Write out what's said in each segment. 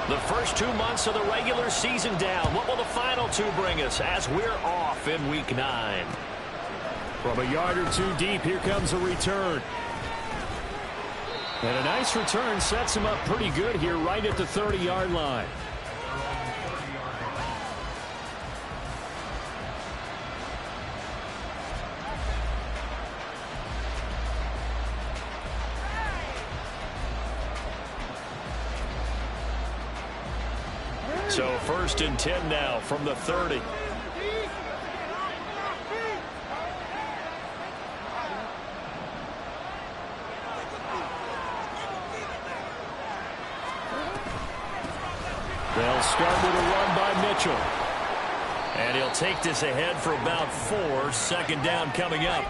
The first 2 months of the regular season down. What will the final two bring us as we're off in Week 9? From a yard or two deep, here comes a return. And a nice return sets him up pretty good here right at the 30-yard line. So 1st and 10 now from the 30. They'll start with a run by Mitchell. And he'll take this ahead for about 4. 2nd down coming up.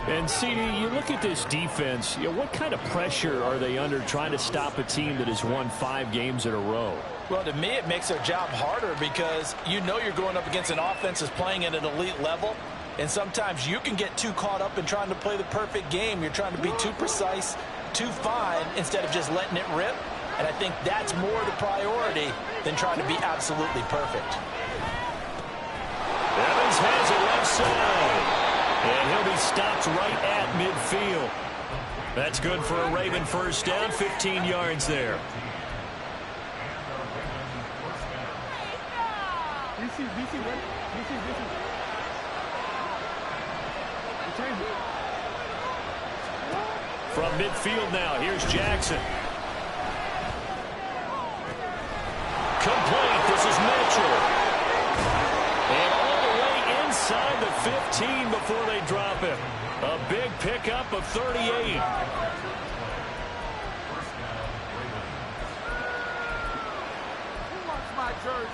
And, CD, you look at this defense, what kind of pressure are they under trying to stop a team that has won 5 games in a row? Well, to me, it makes their job harder because you know you're going up against an offense that's playing at an elite level. And sometimes you can get too caught up in trying to play the perfect game. You're trying to be too precise, too fine, instead of just letting it rip. And I think that's more the priority than trying to be absolutely perfect. Evans has it left side. And he'll be stopped right at midfield. That's good for a Raven first down, 15 yards there. From midfield now, here's Jackson. Complete. This is Mitchell. And all the way inside the 15 before they drop him. A big pickup of 38. Who wants my jersey?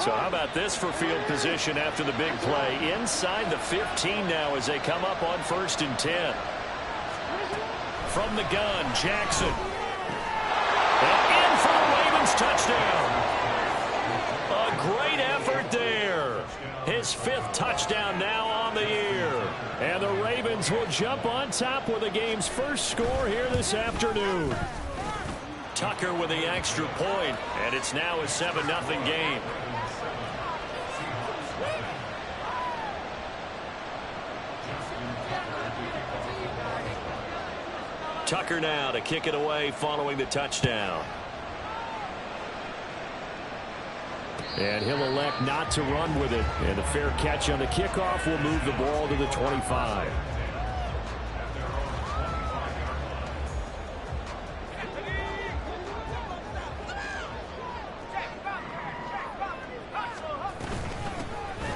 So how about this for field position after the big play? Inside the 15 now as they come up on 1st and 10. From the gun, Jackson. And in for the Ravens touchdown. A great effort there. His 5th touchdown now on the year. And the Ravens will jump on top with the game's first score here this afternoon. Tucker with the extra point, and it's now a 7-0 game. Tucker now to kick it away following the touchdown. And he'll elect not to run with it. And a fair catch on the kickoff will move the ball to the 25.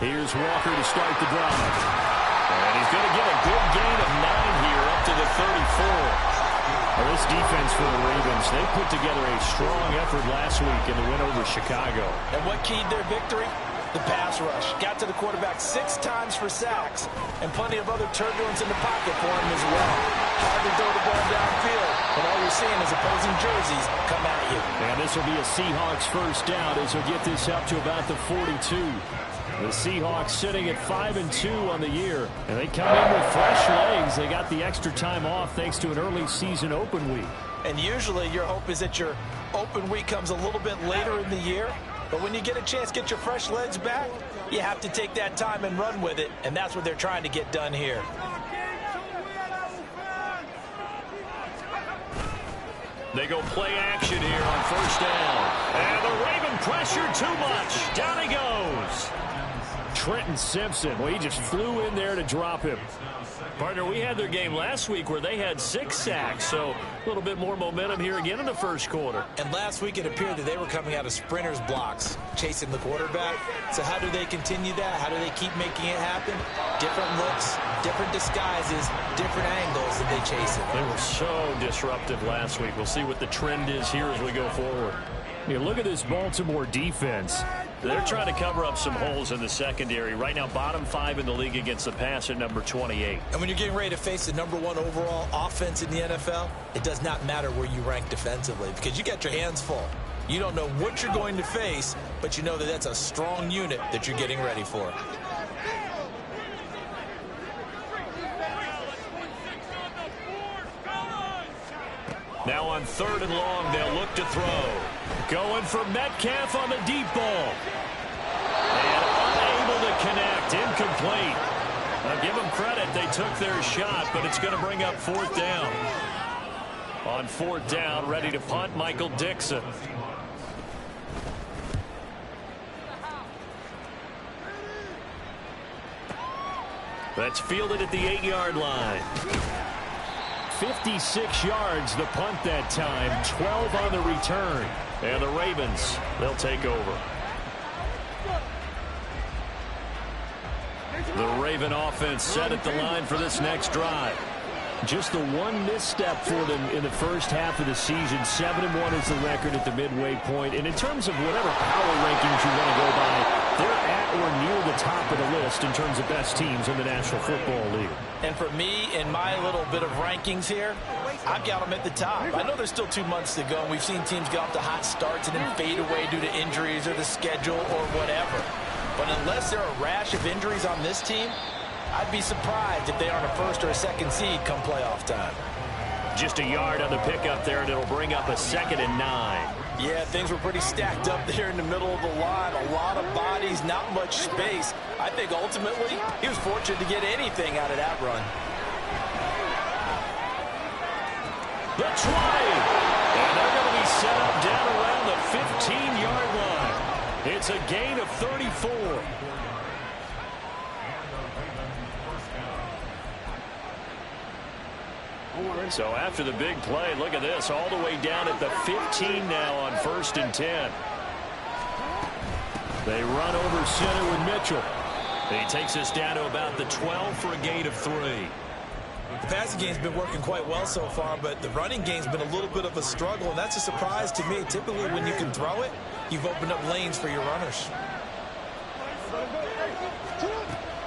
Here's Walker to start the drive. And he's going to get a good gain of 9 here up to the 34. Well, this defense for the Ravens, they put together a strong effort last week in the win over Chicago. And what keyed their victory? The pass rush. Got to the quarterback 6 times for sacks, and plenty of other turbulence in the pocket for him as well. Hard to throw the ball downfield, but all you're seeing is opposing jerseys come at you. And this will be a Seahawks first down as they'll get this up to about the 42. The Seahawks sitting at 5-2 on the year, and they come in with fresh legs. They got the extra time off thanks to an early season open week. And usually your hope is that your open week comes a little bit later in the year. But when you get a chance to get your fresh legs back, you have to take that time and run with it, and that's what they're trying to get done here. They go play action here on 1st down. And the Raven pressure too much. Down he goes. Trenton Simpson, well, he just flew in there to drop him. Partner, we had their game last week where they had 6 sacks, so a little bit more momentum here again in the first quarter. And last week it appeared that they were coming out of sprinters blocks, chasing the quarterback. So how do they continue that? How do they keep making it happen? Different looks, different disguises, different angles that they chase it. They were so disruptive last week. We'll see what the trend is here as we go forward. You look at this Baltimore defense. They're trying to cover up some holes in the secondary. Right now, bottom 5 in the league against the pass at number 28. And when you're getting ready to face the #1 overall offense in the NFL, it does not matter where you rank defensively because you got your hands full. You don't know what you're going to face, but you know that that's a strong unit that you're getting ready for. Now on 3rd and long, they'll look to throw. Going for Metcalf on the deep ball. And unable to connect. Incomplete. Now give them credit. They took their shot, but it's going to bring up 4th down. On 4th down, ready to punt, Michael Dixon. That's fielded at the 8-yard line. 56 yards the punt that time. 12 on the return. And the Ravens, they'll take over. The Raven offense set at the line for this next drive. Just the one misstep for them in the first half of the season. 7-1 is the record at the midway point. And in terms of whatever power rankings you want to go by, they're at or near the top of the list in terms of best teams in the National Football League. And for me, in my little bit of rankings here, I've got them at the top. I know there's still 2 months to go, and we've seen teams get off to hot starts and then fade away due to injuries or the schedule or whatever. But unless there are a rash of injuries on this team, I'd be surprised if they aren't a 1st or a 2nd seed come playoff time. Just a yard on the pickup there, and it'll bring up a 2nd and 9. Yeah, things were pretty stacked up there in the middle of the line. A lot of bodies, not much space. I think ultimately he was fortunate to get anything out of that run. The 20. And they're going to be set up down around the 15-yard line. It's a gain of 34. So after the big play, look at this, all the way down at the 15 now on 1st and 10. They run over center with Mitchell. He takes us down to about the 12 for a gain of 3. The passing game's been working quite well so far, but the running game's been a little bit of a struggle, and that's a surprise to me. Typically, when you can throw it, you've opened up lanes for your runners.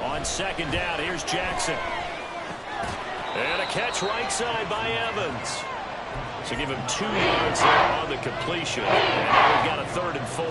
On 2nd down, here's Jackson. And a catch right side by Evans. So give him 2 yards there on the completion. And now we've got a 3rd and 4.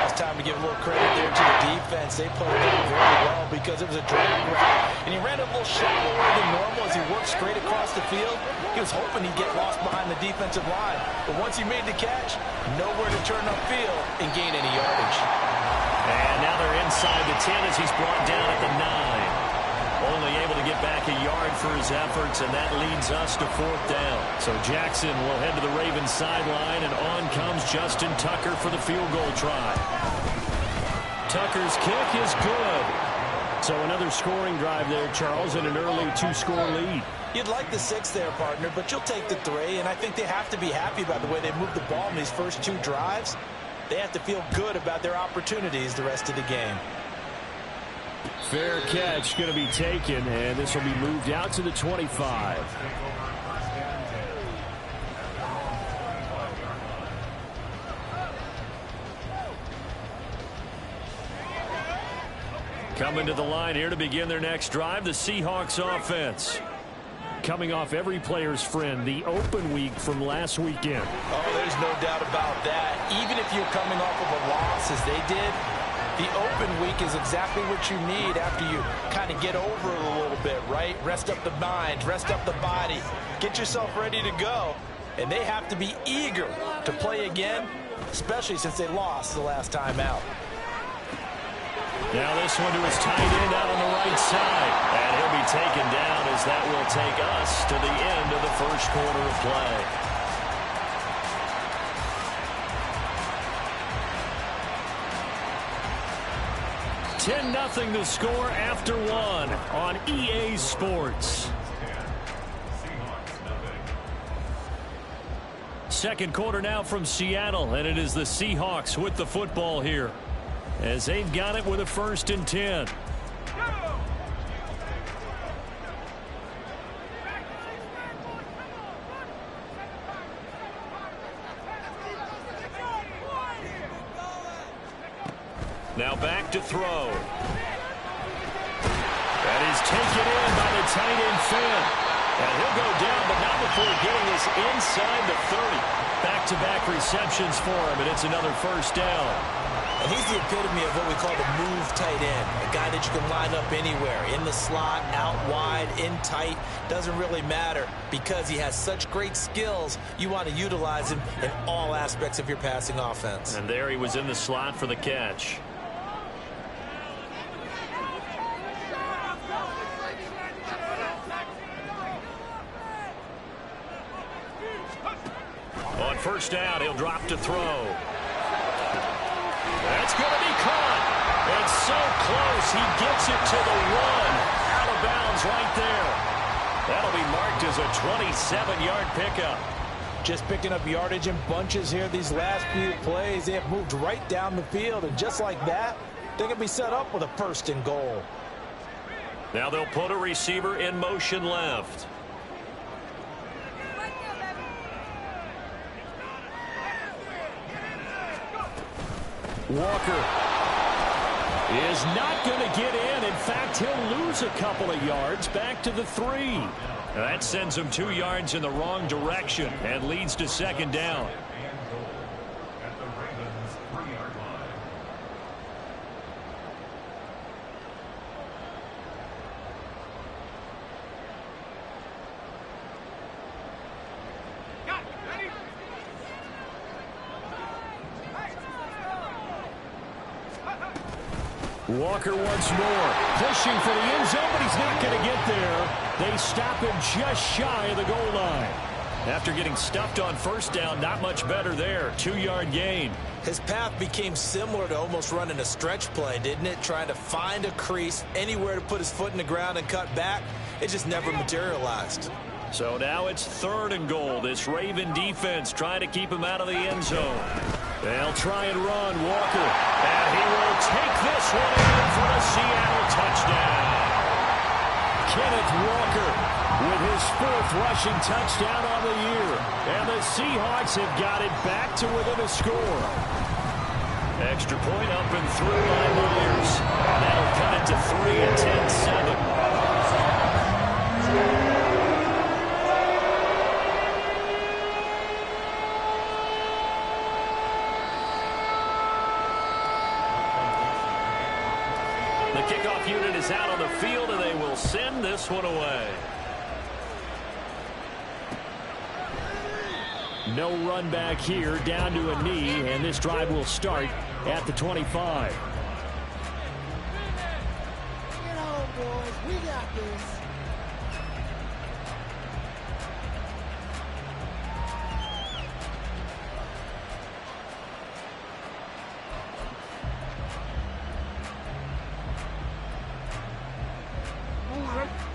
It's time to give a little credit there to the defense. They played that very well because it was a drag route. And he ran a little shallower than normal as he worked straight across the field. He was hoping he'd get lost behind the defensive line. But once he made the catch, nowhere to turn upfield and gain any yardage. And now they're inside the 10 as he's brought down at the 9. Only able to get back a yard for his efforts, and that leads us to 4th down. So Jackson will head to the Ravens sideline, and on comes Justin Tucker for the field goal try. Tucker's kick is good. So another scoring drive there, Charles, and an early 2-score lead. You'd like the 6 there, partner, but you'll take the 3, and I think they have to be happy about the way they moved the ball in these first 2 drives. They have to feel good about their opportunities the rest of the game. Fair catch going to be taken, and this will be moved out to the 25. Coming to the line here to begin their next drive, the Seahawks offense. Coming off every player's friend, the open week from last weekend. Oh, there's no doubt about that. Even if you're coming off of a loss as they did, the open week is exactly what you need after you kind of get over it a little bit, right? Rest up the mind, rest up the body, get yourself ready to go. And they have to be eager to play again, especially since they lost the last time out. Now this one to his tight end out on the right side. And he'll be taken down as that will take us to the end of the first quarter of play. 10-0 the score after 1 on EA Sports. Second quarter now from Seattle, and it is the Seahawks with the football here as they've got it with a 1st and 10. Now back to throw. That is taken in by the tight end Finn. And he'll go down, but not before getting this inside the 30. Back-to-back receptions for him, and it's another 1st down. And he's the epitome of what we call the move tight end, a guy that you can line up anywhere, in the slot, out wide, in tight, doesn't really matter because he has such great skills. You want to utilize him in all aspects of your passing offense. And there he was in the slot for the catch. On first down, he'll drop to throw. That's going to be caught. It's so close. He gets it to the one. Out of bounds right there. That'll be marked as a 27-yard pickup. Just picking up yardage in bunches here these last few plays. They have moved right down the field, and just like that, they can be set up with a first and goal. Now they'll put a receiver in motion left. Walker is not going to get in. In fact, he'll lose a couple of yards back to the 3. That sends him 2 yards in the wrong direction and leads to second down. Walker once more, pushing for the end zone, but he's not going to get there. They stop him just shy of the goal line. After getting stuffed on first down, not much better there. 2-yard gain. His path became similar to almost running a stretch play, didn't it? Trying to find a crease, anywhere to put his foot in the ground and cut back. It just never materialized. So now it's 3rd and goal. This Raven defense trying to keep him out of the end zone. They'll try and run Walker. And he will take this one in for a Seattle touchdown. Kenneth Walker with his 4th rushing touchdown on the year. And the Seahawks have got it back to within a score. Extra point up and through by Myers. That'll cut it to 3 and 10-7. Kickoff unit is out on the field, and they will send this one away. No run back here, down to a knee, and this drive will start at the 25. Get on, boys. We got this.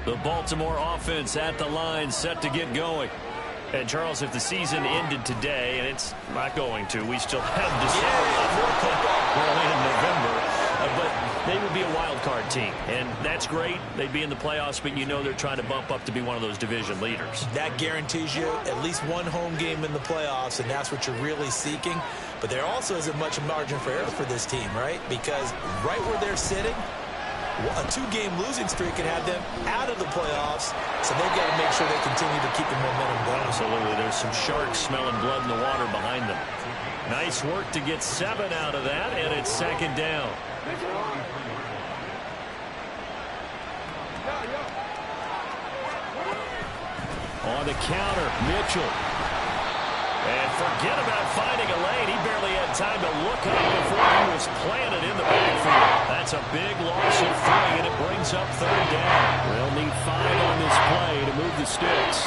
The Baltimore offense at the line, set to get going. And, Charles, if the season ended today, and it's not going to, we still have December early in November, but they would be a wild card team. And that's great. They'd be in the playoffs, but you know they're trying to bump up to be one of those division leaders. That guarantees you at least one home game in the playoffs, and that's what you're really seeking. But there also isn't much margin for error for this team, right? Because right where they're sitting, a 2-game losing streak can have them out of the playoffs, so they've got to make sure they continue to keep the momentum going. Absolutely. There's some sharks smelling blood in the water behind them. Nice work to get 7 out of that, and it's second down. On the counter, Mitchell. And forget about finding a lane. He barely had time to look up before he was planted in the backfield. That's a big loss of 3, and it brings up 3rd down. They'll need 5 on this play to move the sticks.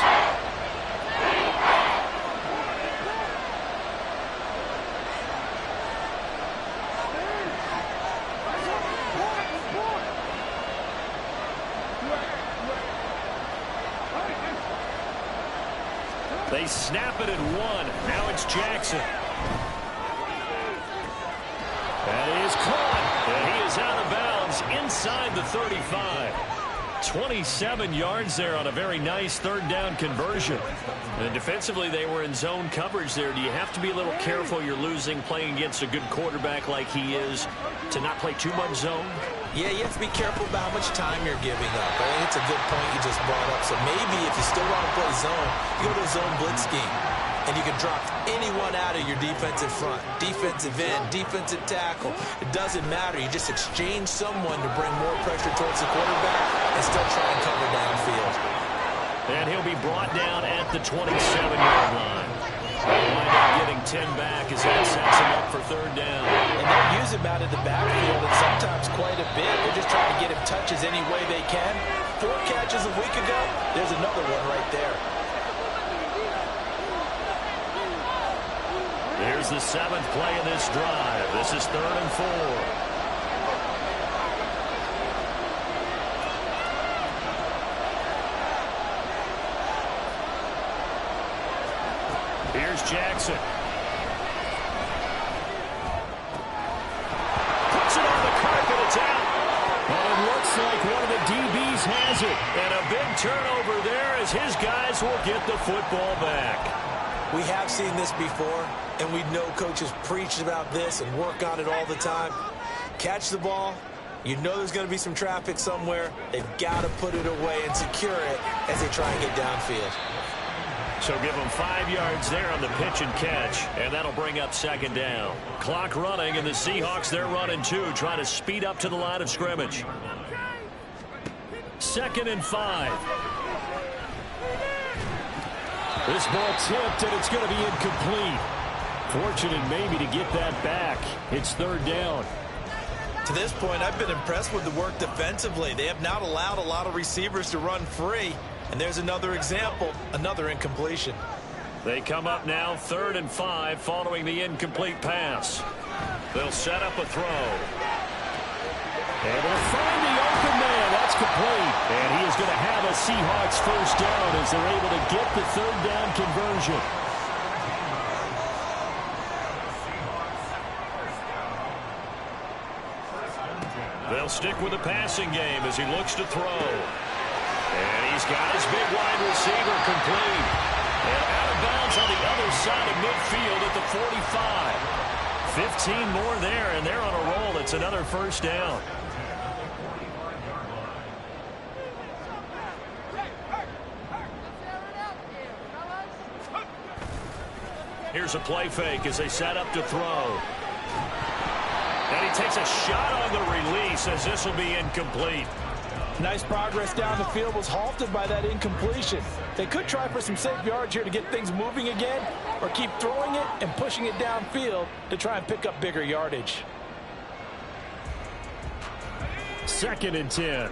They snap it at 1. Now it's Jackson. That is caught. And he is out of bounds inside the 35. 27 yards there on a very nice 3rd down conversion. And defensively, they were in zone coverage there. Do you have to be a little careful? You're losing, playing against a good quarterback like he is, to not play too much zone? Yeah, you have to be careful about how much time you're giving up. I think it's a good point you just brought up. So maybe if you still want to play zone, you go to a zone blitz scheme. and you can drop anyone out of your defensive front. Defensive end, defensive tackle. It doesn't matter. You just exchange someone to bring more pressure towards the quarterback and still try and cover downfield. And he'll be brought down at the 27-yard line. They'll wind up getting 10 back as that sets him up for third down. And they'll use him out of the backfield and sometimes quite a bit. They're just trying to get him touches any way they can. 4 catches a week ago. There's another one right there. Here's the 7th play of this drive. This is 3rd and 4. Here's Jackson. Puts it on the carpet. It's out. And it looks like one of the DBs has it. And a big turnover there as his guys will get the football back. We have seen this before, and we know coaches preach about this and work on it all the time. Catch the ball. You know there's going to be some traffic somewhere. They've got to put it away and secure it as they try and get downfield. So give them 5 yards there on the pitch and catch, and that'll bring up 2nd down. Clock running, and the Seahawks, they're running too, trying to speed up to the line of scrimmage. 2nd and 5. This ball tipped, and it's going to be incomplete. Fortunate maybe to get that back. It's 3rd down. To this point, I've been impressed with the work defensively. They have not allowed a lot of receivers to run free. And there's another example, another incompletion. They come up now 3rd and 5 following the incomplete pass. They'll set up a throw. Able to find the open man. That's complete. And he is going to have a Seahawks first down as they're able to get the 3rd down conversion. They'll stick with the passing game as he looks to throw. And he's got his big wide receiver complete. And out of bounds on the other side of midfield at the 45. 15 more there, and they're on a roll. It's another first down. Here's a play fake as they set up to throw. And he takes a shot on the release as this will be incomplete. Nice progress down the field was halted by that incompletion. They could try for some safe yards here to get things moving again, or keep throwing it and pushing it downfield to try and pick up bigger yardage. 2nd and 10.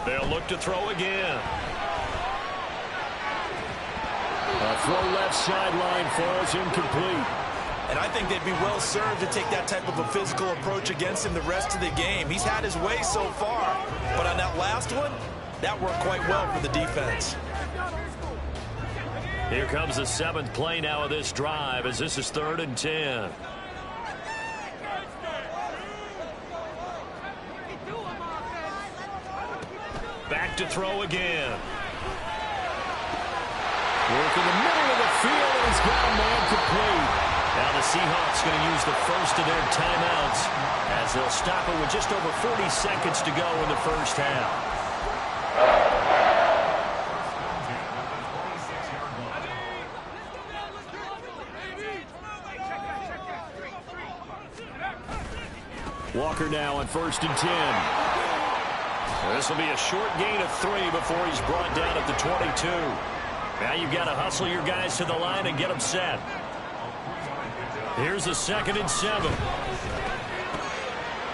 They'll look to throw again. A throw left sideline falls incomplete. And I think they'd be well served to take that type of a physical approach against him the rest of the game. He's had his way so far, but on that last one, that worked quite well for the defense. Here comes the 7th play now of this drive as this is 3rd and 10. Back to throw again. Work in the middle of the field, and he's got a man complete. Now the Seahawks going to use the first of their timeouts as they'll stop it with just over 40 seconds to go in the first half. Walker now on 1st and 10. This will be a short gain of 3 before he's brought down at the 22. Now you've got to hustle your guys to the line and get them set. Here's a 2nd and 7.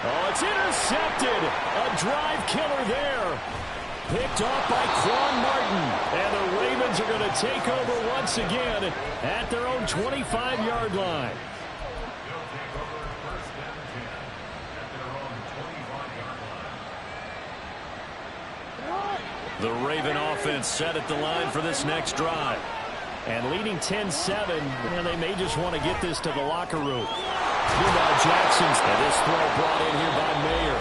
Oh, it's intercepted. A drive killer there. Picked off by Quan Martin. And the Ravens are going to take over once again at their own 25-yard line. The Raven offense set at the line for this next drive. And leading 10-7, and they may just want to get this to the locker room. Meanwhile, Jackson's and this throw brought in here by Mayer.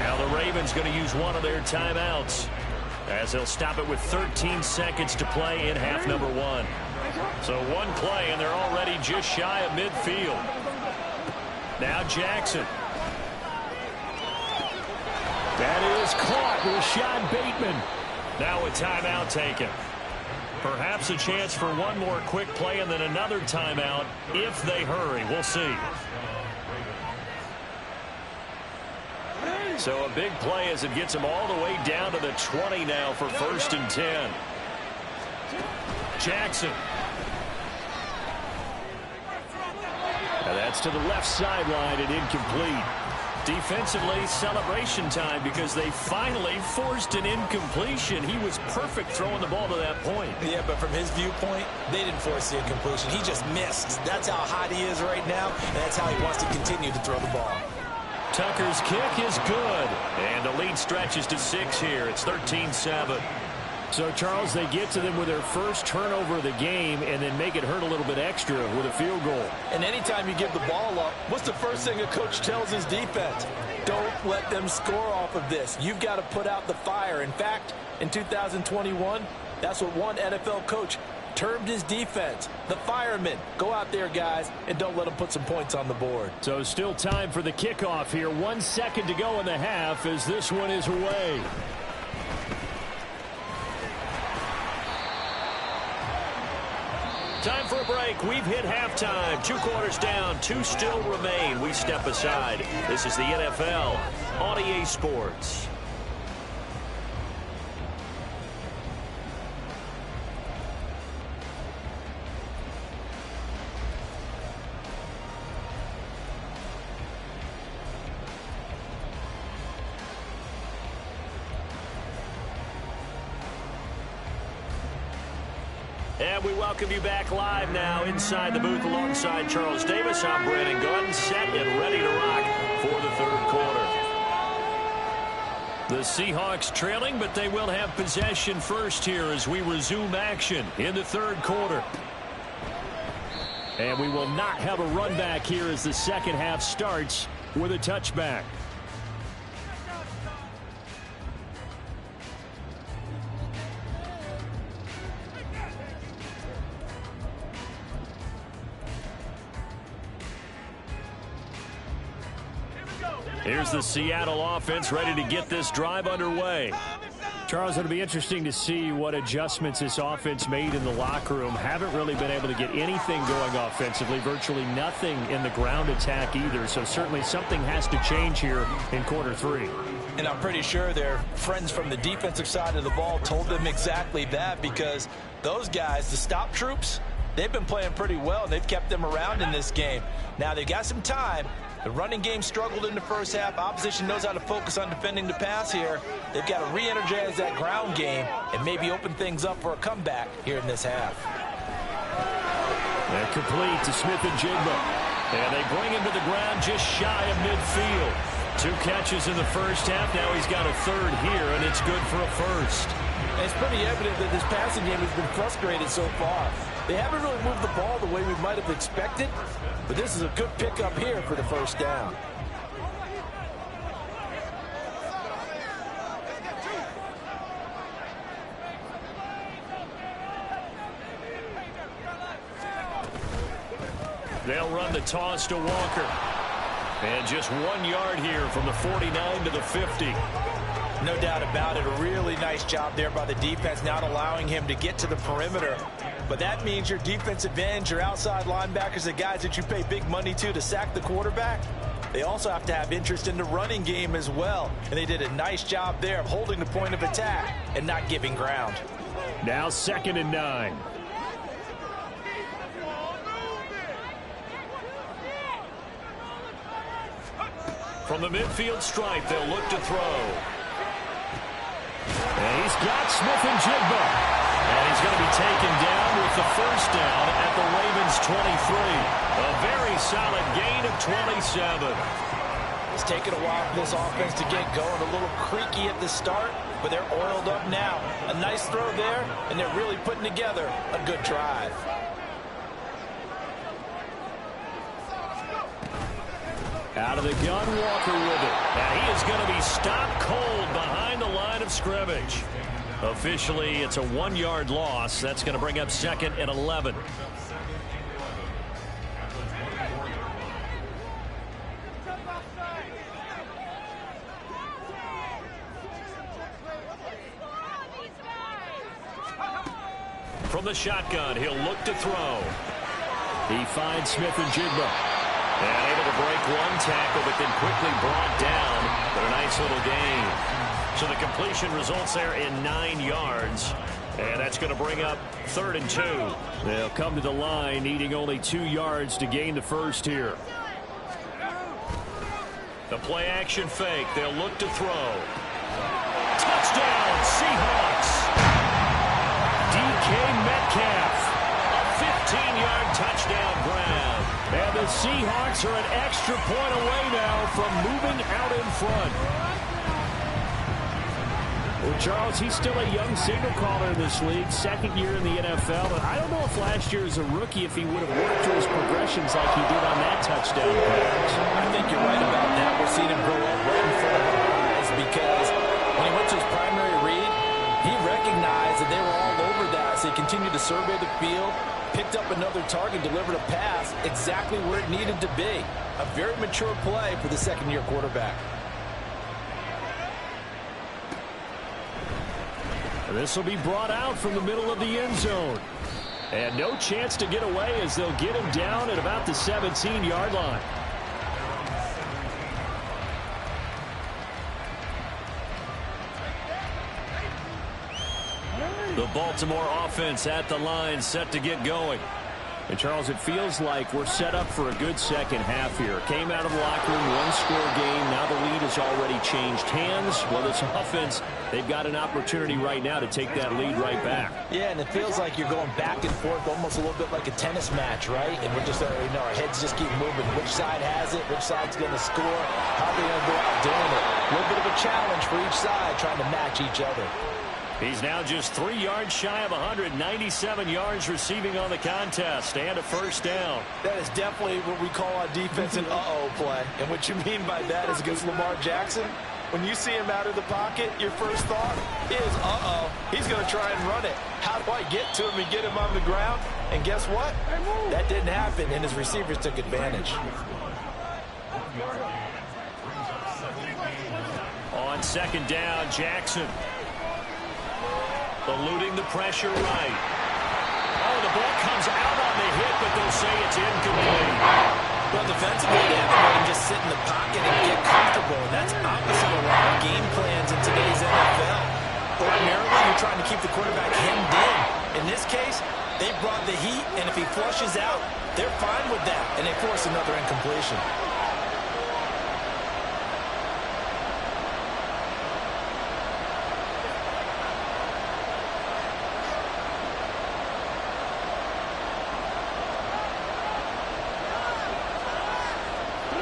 Now the Ravens going to use one of their timeouts as they'll stop it with 13 seconds to play in half number 1. So one play, and they're already just shy of midfield. Now Jackson. That is caught. Rashad Bateman. Now a timeout taken. Perhaps a chance for one more quick play and then another timeout if they hurry. We'll see. So a big play as it gets him all the way down to the 20 now for 1st and 10. Jackson. And that's to the left sideline and incomplete. Defensively, celebration time because they finally forced an incompletion. He was perfect throwing the ball to that point. Yeah, but from his viewpoint, they didn't force the incompletion. He just missed. That's how hot he is right now, and that's how he wants to continue to throw the ball. Tucker's kick is good. And the lead stretches to 6 here. It's 13-7. So, Charles, they get to them with their first turnover of the game and then make it hurt a little bit extra with a field goal. And anytime you give the ball up, what's the first thing a coach tells his defense? Don't let them score off of this. You've got to put out the fire. In fact, in 2021, that's what one NFL coach termed his defense, the firemen. Go out there, guys, and don't let them put some points on the board. So still time for the kickoff here. 1 second to go in the half as this one is away. Time for a break. We've hit halftime. 2 quarters down. 2 still remain. We step aside. This is the NFL on EA Sports. And we welcome you back live now inside the booth alongside Charles Davis. I'm Brandon Gunn, set and ready to rock for the 3rd quarter. The Seahawks trailing, but they will have possession first here as we resume action in the 3rd quarter. And we will not have a run back here as the second half starts with a touchback. Here's the Seattle offense ready to get this drive underway. Charles, it'll be interesting to see what adjustments this offense made in the locker room. Haven't really been able to get anything going offensively, virtually nothing in the ground attack either. So certainly something has to change here in quarter 3. And I'm pretty sure their friends from the defensive side of the ball told them exactly that, because those guys, the stop troops, they've been playing pretty well, and they've kept them around in this game. Now they've got some time. The running game struggled in the first half. Opposition knows how to focus on defending the pass here. They've got to re-energize that ground game and maybe open things up for a comeback here in this half. They're complete to Smith-Njigba. And they bring him to the ground just shy of midfield. 2 catches in the first half. Now he's got a 3rd here, and it's good for a 1st. And it's pretty evident that this passing game has been frustrated so far. They haven't really moved the ball the way we might have expected, but this is a good pickup here for the 1st down. They'll run the toss to Walker. And just 1 yard here from the 49 to the 50. No doubt about it. A really nice job there by the defense, not allowing him to get to the perimeter. But that means your defensive ends, your outside linebackers, the guys that you pay big money to sack the quarterback, they also have to have interest in the running game as well. And they did a nice job there of holding the point of attack and not giving ground. Now 2nd and 9. From the midfield stripe, they'll look to throw. And he's got Smith-Njigba. And he's going to be taken down with the 1st down at the Ravens 23. A very solid gain of 27. It's taken a while for this offense to get going. A little creaky at the start, but they're oiled up now. A nice throw there, and they're really putting together a good drive. Out of the gun, Walker with it. Now he is going to be stopped cold behind the line of scrimmage. Officially, it's a 1-yard loss. That's going to bring up 2nd and 11. From the shotgun, he'll look to throw. He finds Smith and Jigba. And able to break one tackle, but then quickly brought down. But a nice little gain. So the completion results there in 9 yards. And that's going to bring up 3rd and 2. They'll come to the line, needing only 2 yards to gain the first here. The play action fake. They'll look to throw. Touchdown, Seahawks. DK Metcalf. A 15-yard touchdown grab. And the Seahawks are an extra point away now from moving out in front. Well, Charles, he's still a young signal caller in this league, 2nd year in the NFL. But I don't know if last year as a rookie if he would have worked through his progressions like he did on that touchdown pass. I think you're right about that. We're seeing him grow up right in front of our eyes because when he went to his primary read, he recognized that they were all over that. So he continued to survey the field, picked up another target, delivered a pass exactly where it needed to be. A very mature play for the 2nd-year quarterback. This will be brought out from the middle of the end zone. And no chance to get away as they'll get him down at about the 17-yard line. The Baltimore offense at the line, set to get going. And, Charles, it feels like we're set up for a good second half here. Came out of the locker room, one-score game. Now the lead has already changed hands. Well, this offense, they've got an opportunity right now to take that lead right back. Yeah, and it feels like you're going back and forth, almost a little bit like a tennis match, right? And we're just, our heads just keep moving. Which side has it? Which side's going to score? How are they going to go out doing it? A little bit of a challenge for each side, trying to match each other. He's now just 3 yards shy of 197 yards receiving on the contest and a first down. That is definitely what we call on defense an uh-oh play. And what you mean by that is against Lamar Jackson, when you see him out of the pocket, your first thought is, uh-oh, he's going to try and run it. How do I get to him and get him on the ground? And guess what? That didn't happen, and his receivers took advantage. On 2nd down, Jackson. Eluding the pressure right. Oh, the ball comes out on the hit, but they'll say it's incomplete. Well, defensively, they have to let him just sit in the pocket and get comfortable. And that's opposite of a lot of game plans in today's NFL. Ordinarily, you're trying to keep the quarterback hemmed in. In this case, they brought the heat, and if he flushes out, they're fine with that. And they force another incompletion.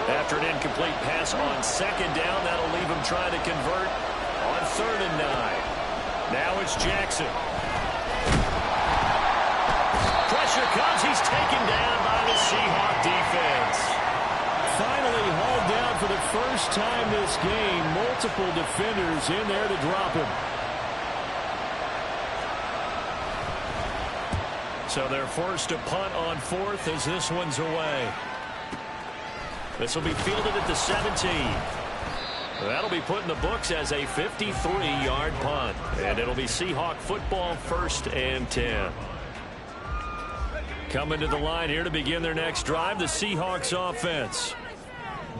After an incomplete pass on 2nd down, that'll leave him trying to convert on 3rd and 9. Now it's Jackson. Pressure comes. He's taken down by the Seahawk defense. Finally hauled down for the first time this game. Multiple defenders in there to drop him. So they're forced to punt on 4th as this one's away. This will be fielded at the 17. That'll be put in the books as a 53-yard punt. And it'll be Seahawk football, 1st and 10. Coming to the line here to begin their next drive, the Seahawks offense.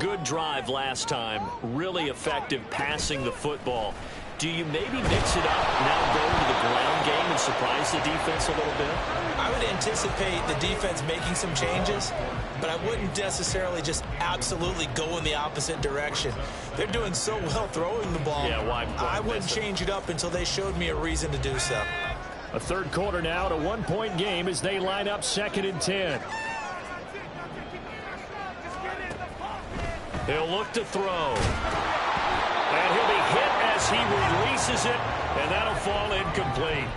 Good drive last time. Really effective passing the football. Do you maybe mix it up, now go to the ground game and surprise the defense a little bit? I would anticipate the defense making some changes, but I wouldn't necessarily just absolutely go in the opposite direction. They're doing so well throwing the ball. Yeah, why I wouldn't change it up until they showed me a reason to do so. A 3rd quarter now, a 1-point game as they line up 2nd and 10. He'll look to throw. And he'll be hit as he releases it, and that'll fall incomplete.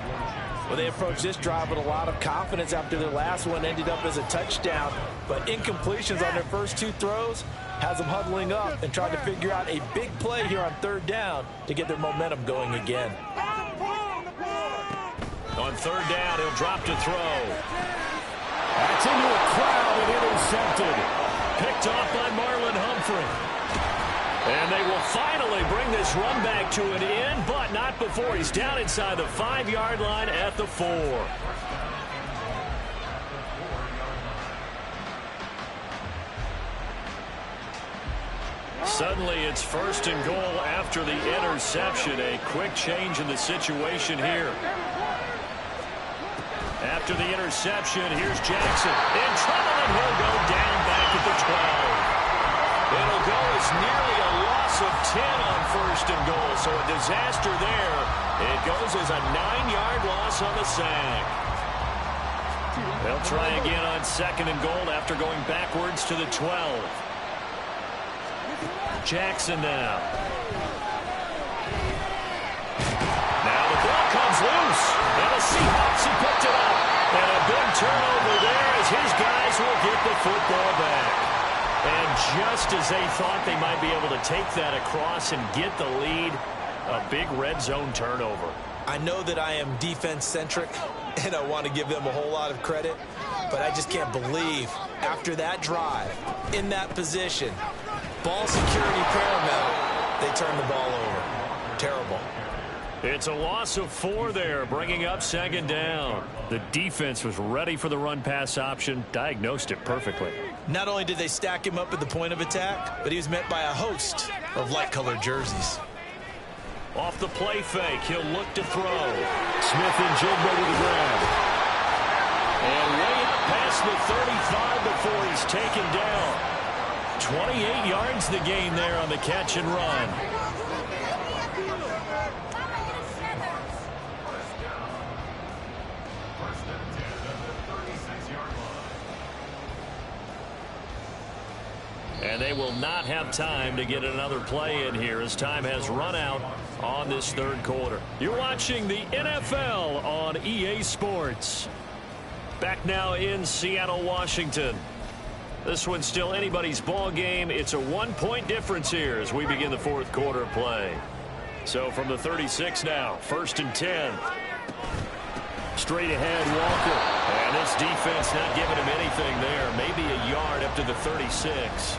Well, they approached this drive with a lot of confidence after their last one ended up as a touchdown. But incompletions on their first 2 throws has them huddling up and trying to figure out a big play here on 3rd down to get their momentum going again. On third down, he'll drop to throw. That's into a crowd and intercepted. Picked off by Marlon Humphrey. And they will finally bring this run back to an end, but not before he's down inside the 5-yard line at the 4. Suddenly it's first and goal after the interception. A quick change in the situation here. After the interception, here's Jackson. In trouble, and he'll go down back at the 12. It'll go as nearly a loss of 10 on first and goal. So a disaster there. It goes as a 9-yard loss on the sack. They'll try again on second and goal after going backwards to the 12. Jackson now. Now the ball comes loose. And the Seahawks have picked it up. And a big turnover there as his guys will get the football back. And just as they thought they might be able to take that across and get the lead, a big red zone turnover. I know that I am defense-centric, and I want to give them a whole lot of credit, but I just can't believe after that drive, in that position, ball security paramount, they turn the ball over. Terrible. It's a loss of 4 there, bringing up second down. The defense was ready for the run-pass option, diagnosed it perfectly. Not only did they stack him up at the point of attack, but he was met by a host of light-colored jerseys. Off the play fake, he'll look to throw. Smith and Jigba with the grab. And way up past the 35 before he's taken down. 28 yards the gain there on the catch and run. And they will not have time to get another play in here as time has run out on this third quarter. You're watching the NFL on EA Sports. Back now in Seattle, Washington. This one's still anybody's ball game. It's a 1-point difference here as we begin the fourth quarter of play. So from the 36 now, first and 10. Straight ahead, Walker. And this defense not giving him anything there. Maybe a yard up to the 36.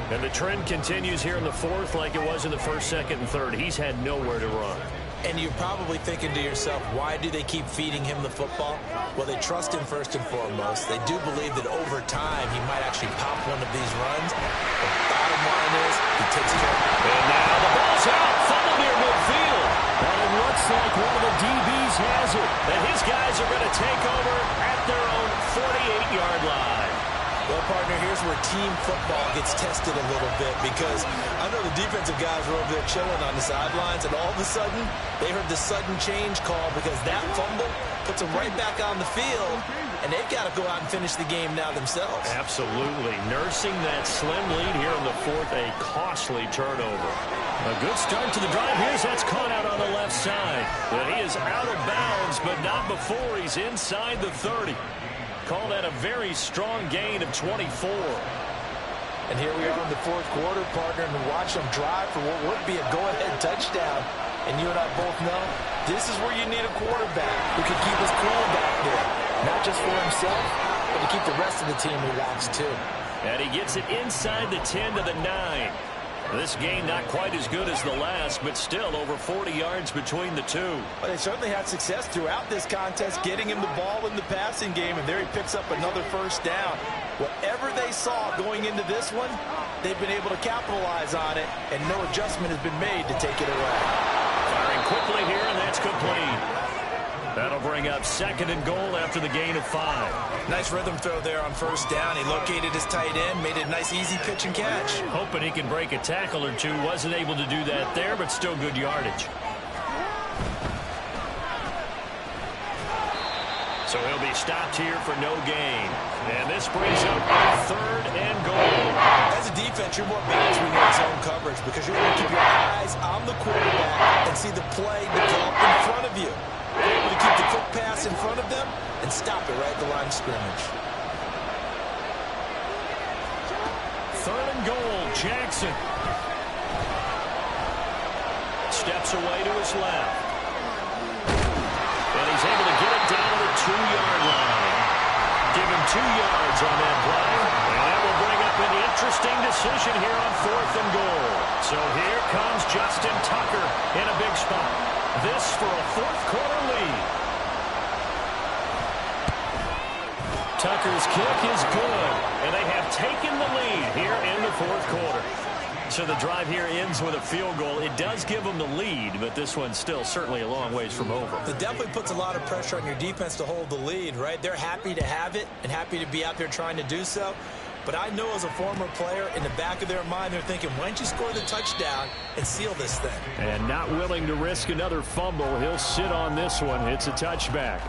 And the trend continues here in the fourth like it was in the first, second, and third. He's had nowhere to run. And you're probably thinking to yourself, why do they keep feeding him the football? Well, they trust him first and foremost. They do believe that over time he might actually pop one of these runs. The bottom line is he takes care of it. And now the ball's out. Fumble near midfield. But it looks like one of the DBs has it. And his guys are going to take over at their own 48-yard line. Well, partner, here's where team football gets tested a little bit because I know the defensive guys were over there chilling on the sidelines, and all of a sudden, they heard the sudden change call because that fumble puts them right back on the field, and they've got to go out and finish the game now themselves. Absolutely. Nursing that slim lead here in the fourth, a costly turnover. A good start to the drive. Here's that's caught out on the left side. And he is out of bounds, but not before he's inside the 30. Call that a very strong gain of 24. And here we are in the fourth quarter, partner, and watch them drive for what would be a go-ahead touchdown. And you and I both know this is where you need a quarterback who can keep his cool back there. Not just for himself, but to keep the rest of the team relaxed too. And he gets it inside the 10 to the 9. This game not quite as good as the last, but still over 40 yards between the two. Well, they certainly had success throughout this contest, getting him the ball in the passing game, and there he picks up another first down. Whatever they saw going into this one, they've been able to capitalize on it, and no adjustment has been made to take it away. Firing quickly here, and that's complete. That'll bring up second and goal after the gain of 5. Nice rhythm throw there on first down. He located his tight end, made it a nice, easy pitch and catch. Hoping he can break a tackle or two. Wasn't able to do that there, but still good yardage. So he'll be stopped here for no gain. And this brings up third and goal. As a defense, you're more balanced when you're in zone coverage because you're going to keep your eyes on the quarterback and see the play develop in front of you. You're able to keep the quick pass in front of them and stop it right at the line of scrimmage. Third and goal, Jackson. Steps away to his left. And he's able to get yards on that play. And that will bring up an interesting decision here on 4th and goal. So here comes Justin Tucker in a big spot. This for a 4th quarter lead. Tucker's kick is good, and they have taken the lead here in the 4th quarter. So the drive here ends with a field goal. It does give them the lead, but this one's still certainly a long ways from over. It definitely puts a lot of pressure on your defense to hold the lead, right? They're happy to have it and happy to be out there trying to do so. But I know as a former player, in the back of their mind, they're thinking, why don't you score the touchdown and seal this thing? And not willing to risk another fumble. He'll sit on this one. It's a touchback.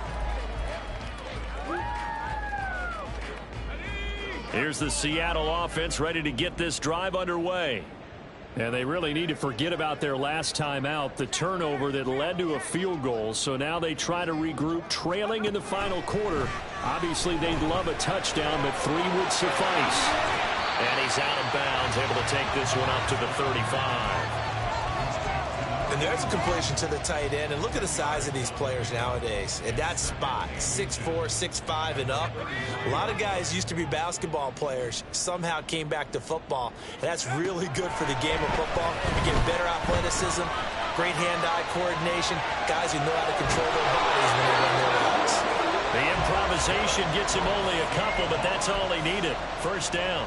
Here's the Seattle offense ready to get this drive underway. And they really need to forget about their last time out, the turnover that led to a field goal. So now they try to regroup, trailing in the final quarter. Obviously, they'd love a touchdown, but 3 would suffice. And he's out of bounds, able to take this one up to the 35. And there's a completion to the tight end. And look at the size of these players nowadays. At that spot, 6'4", 6'5", and up. A lot of guys used to be basketball players, somehow came back to football. And that's really good for the game of football. You get better athleticism, great hand-eye coordination, guys who know how to control their bodies when they run their routes. The improvisation gets him only a couple, but that's all he needed. First down.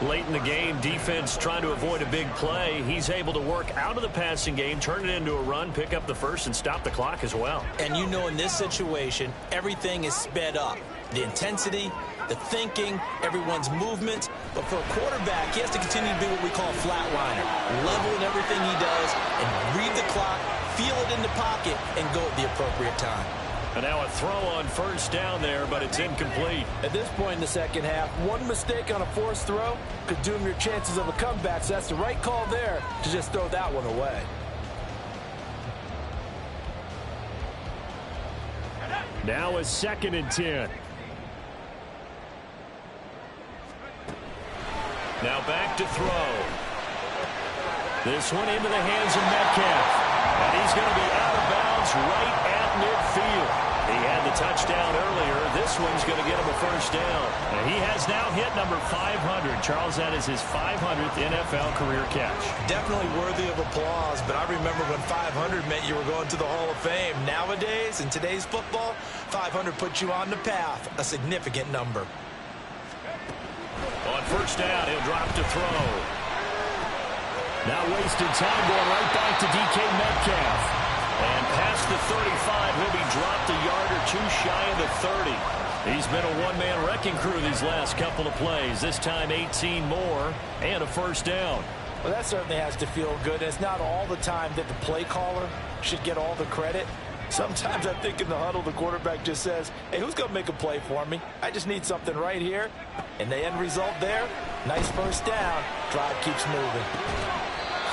Late in the game, defense trying to avoid a big play. He's able to work out of the passing game, turn it into a run, pick up the first, and stop the clock as well. And you know in this situation, everything is sped up. The intensity, the thinking, everyone's movement. But for a quarterback, he has to continue to be what we call a flatliner. Level in everything he does and read the clock, feel it in the pocket, and go at the appropriate time. And now a throw on first down there, but it's incomplete. At this point in the second half, one mistake on a forced throw could doom your chances of a comeback. So that's the right call there to just throw that one away. Now a 2nd and 10. Now back to throw. This one into the hands of Metcalf. And he's going to be out of bounds right at midfield. He had the touchdown earlier. This one's going to get him a first down. And he has now hit number 500. Charles, that is his 500th NFL career catch. Definitely worthy of applause, but I remember when 500 meant you were going to the Hall of Fame. Nowadays, in today's football, 500 puts you on the path, a significant number. On first down, he'll drop to throw. Now wasted time going right back to DK Metcalf. And past the 35, he'll be dropped a yard or two shy of the 30. He's been a one-man wrecking crew these last couple of plays. This time 18 more and a first down. Well, that certainly has to feel good. And it's not all the time that the play caller should get all the credit. Sometimes I think in the huddle, the quarterback just says, hey, who's going to make a play for me? I just need something right here. And the end result there, nice first down. Drive keeps moving.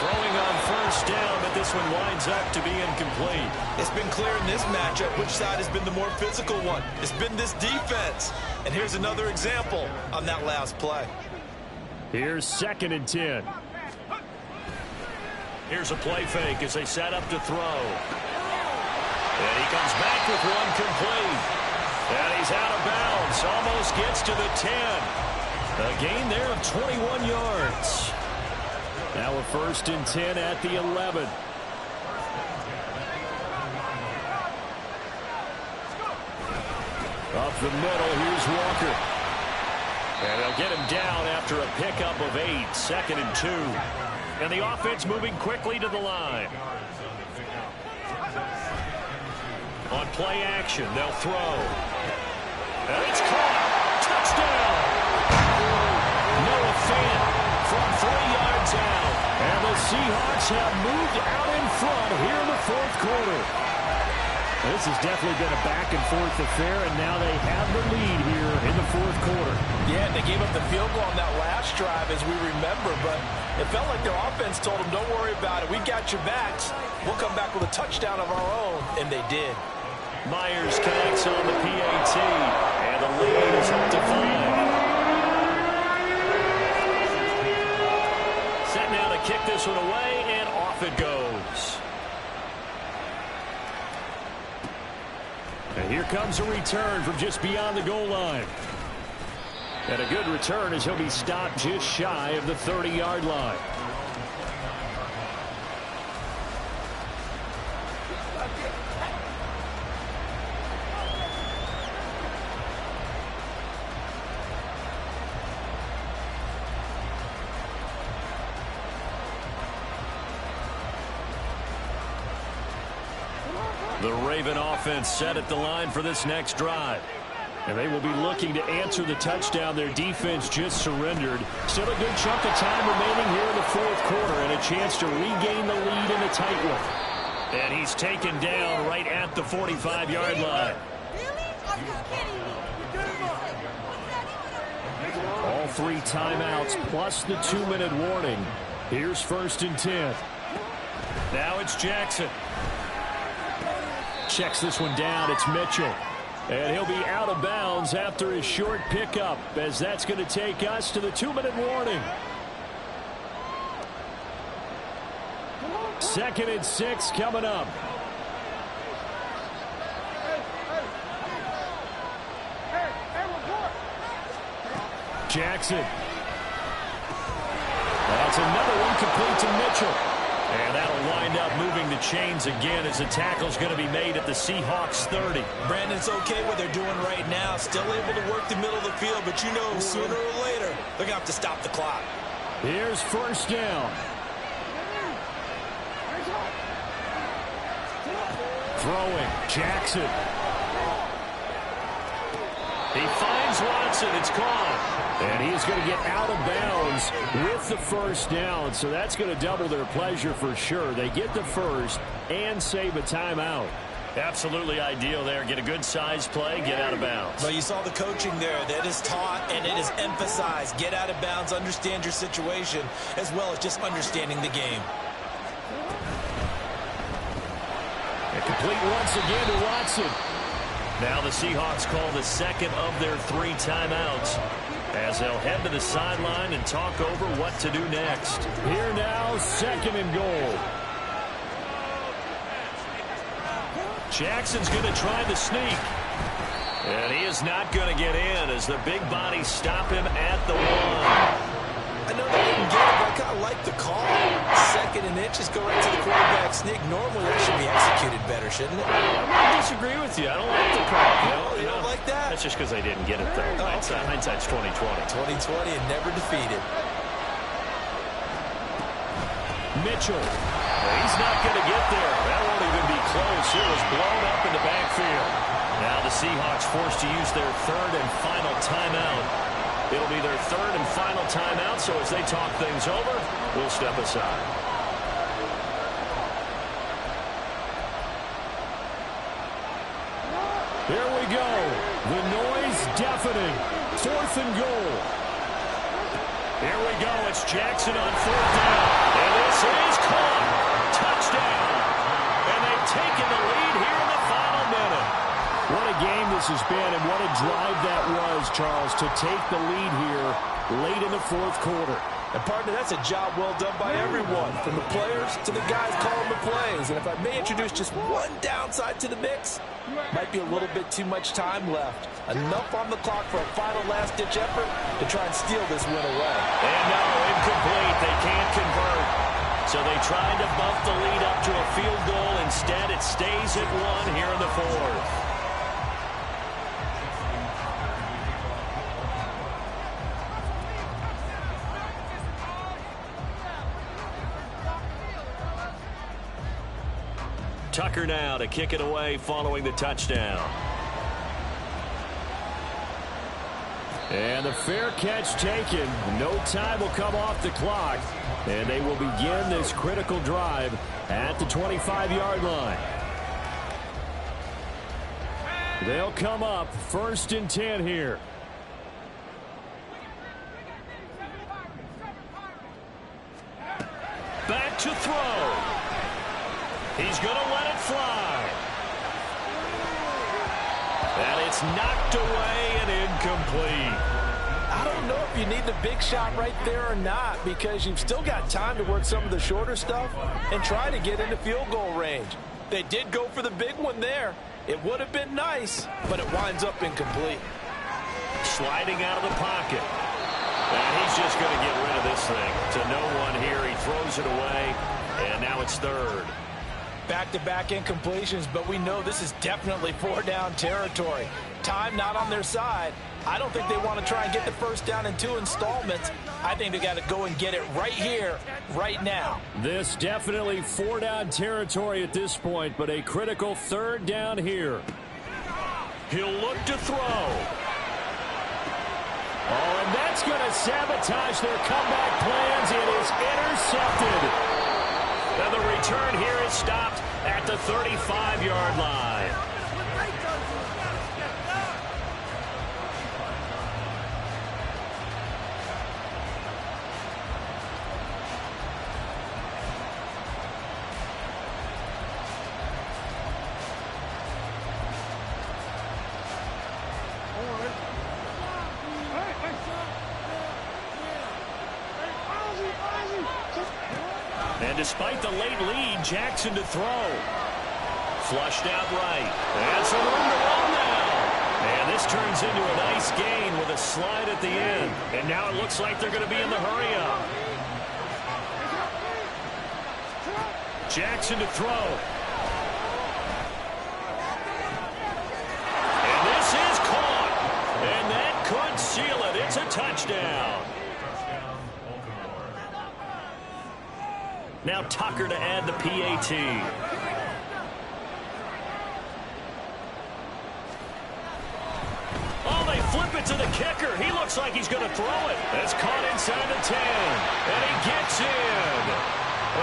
Throwing on first down, but this one winds up to be incomplete. It's been clear in this matchup which side has been the more physical one. It's been this defense. And here's another example on that last play. Here's 2nd and 10. Here's a play fake as they set up to throw. And he comes back with one complete. And he's out of bounds. Almost gets to the 10. A gain there of 21 yards. Now a 1st and 10 at the 11. Up the middle, here's Walker. And they'll get him down after a pickup of 8. 2nd and 2. And the offense moving quickly to the line. On play action, they'll throw. And it's caught. Touchdown. Noah Fant from 3 yards out. And the Seahawks have moved out in front here in the 4th quarter. This has definitely been a back-and-forth affair, and now they have the lead here in the 4th quarter. Yeah, they gave up the field goal on that last drive, as we remember, but it felt like their offense told them, don't worry about it. We got your backs. We'll come back with a touchdown of our own, and they did. Myers connects on the PAT, and the lead is up to 5. Set now to kick this one away, and off it goes. And here comes a return from just beyond the goal line. And a good return as he'll be stopped just shy of the 30-yard line. The Raven offense set at the line for this next drive. And they will be looking to answer the touchdown their defense just surrendered. Still a good chunk of time remaining here in the fourth quarter and a chance to regain the lead in a tight one. And he's taken down right at the 45-yard line. All 3 timeouts plus the 2-minute warning. Here's 1st and 10. Now it's Jackson. Checks this one down. It's Mitchell. And he'll be out of bounds after his short pickup, as that's going to take us to the 2-minute warning. 2nd and 6 coming up. Jackson. That's another one complete to Mitchell. And that'll wind up moving the chains again as the tackle's going to be made at the Seahawks 30. Brandon, it's okay what they're doing right now. Still able to work the middle of the field, but you know sooner or later they're going to have to stop the clock. Here's 1st down. Throwing. Jackson. He finds Watson. It's caught. And he's going to get out of bounds with the 1st down. So that's going to double their pleasure for sure. They get the 1st and save a timeout. Absolutely ideal there. Get a good size play, get out of bounds. Well, you saw the coaching there. That is taught and it is emphasized. Get out of bounds, understand your situation, as well as just understanding the game. And complete once again to Watson. Now the Seahawks call the 2nd of their 3 timeouts, as they'll head to the sideline and talk over what to do next. Here now, 2nd and goal. Jackson's going to try the sneak. And he is not going to get in as the big bodies stop him at the 1. I know they didn't get it, but I kind of like the call. 2nd and inches, go right to the quarterback sneak. Normally that should be executed better, shouldn't it? I disagree with you. I don't like the call. You don't like that? That's just because they didn't get it, though. Hindsight's 20/20. 20/20 and never defeated. Mitchell. He's not going to get there. That won't even be close. It was blown up in the backfield. Now the Seahawks forced to use their 3rd and final timeout. It'll be their 3rd and final timeout, so as they talk things over, we'll step aside. Here we go. The noise deafening. 4th and goal. Here we go. It's Jackson on 4th down. And this is caught. Touchdown. And they've taken the lead here in the final minute. What a game this has been, and what a drive that was, Charles, to take the lead here late in the 4th quarter. And, partner, that's a job well done by everyone, from the players to the guys calling the plays. And if I may introduce just one downside to the mix, might be a little bit too much time left. Enough on the clock for a final last-ditch effort to try and steal this win away. And no, incomplete. They can't convert. So they tried to bump the lead up to a field goal. Instead, it stays at 1 here in the 4th. Tucker now to kick it away following the touchdown. And the fair catch taken. No time will come off the clock. And they will begin this critical drive at the 25-yard line. They'll come up 1st and 10 here. Back to throw. He's going to let it fly. And it's knocked away and incomplete. I don't know if you need the big shot right there or not, because you've still got time to work some of the shorter stuff and try to get into field goal range. They did go for the big one there. It would have been nice, but it winds up incomplete. Sliding out of the pocket. And he's just going to get rid of this thing. To no one here. He throws it away. And now it's third. Back-to-back incompletions, but we know this is definitely four-down territory. Time not on their side. I don't think they want to try and get the first down in 2 installments. I think they got to go and get it right here, right now. This definitely four-down territory at this point, but a critical third down here. He'll look to throw. Oh, and that's going to sabotage their comeback plans. It is intercepted. And the return here is stopped at the 35-yard line. And despite the late lead, Jackson to throw. Flushed out right. And some room to run now. And this turns into a nice gain with a slide at the end. And now it looks like they're going to be in the hurry-up. Jackson to throw. And this is caught. And that could seal it. It's a touchdown. Now Tucker to add the PAT. Oh, they flip it to the kicker. He looks like he's going to throw it. It's caught inside the 10. And he gets in.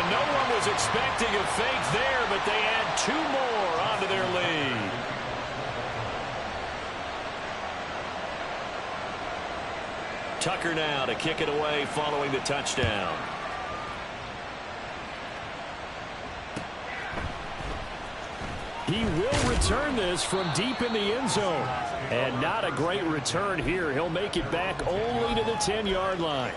And no one was expecting a fake there, but they add 2 more onto their lead. Tucker now to kick it away following the touchdown. He will return this from deep in the end zone. And not a great return here. He'll make it back only to the 10-yard line.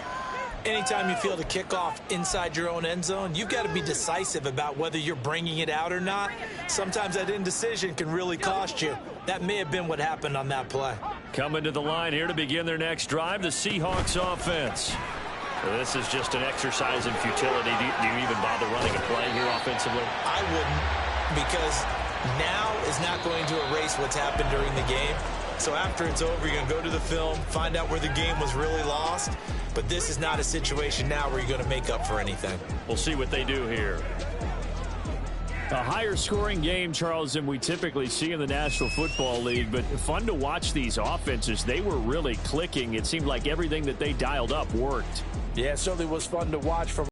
Anytime you feel the kickoff inside your own end zone, you've got to be decisive about whether you're bringing it out or not. Sometimes that indecision can really cost you. That may have been what happened on that play. Coming to the line here to begin their next drive, the Seahawks offense. So this is just an exercise in futility. Do you even bother running a play here offensively? I wouldn't, because now is not going to erase what's happened during the game. So after it's over, you're going to go to the film, find out where the game was really lost. But this is not a situation now where you're going to make up for anything. We'll see what they do here. A higher scoring game, Charles, than we typically see in the National Football League, but fun to watch these offenses. They were really clicking. It seemed like everything that they dialed up worked. Yeah, it certainly was fun to watch from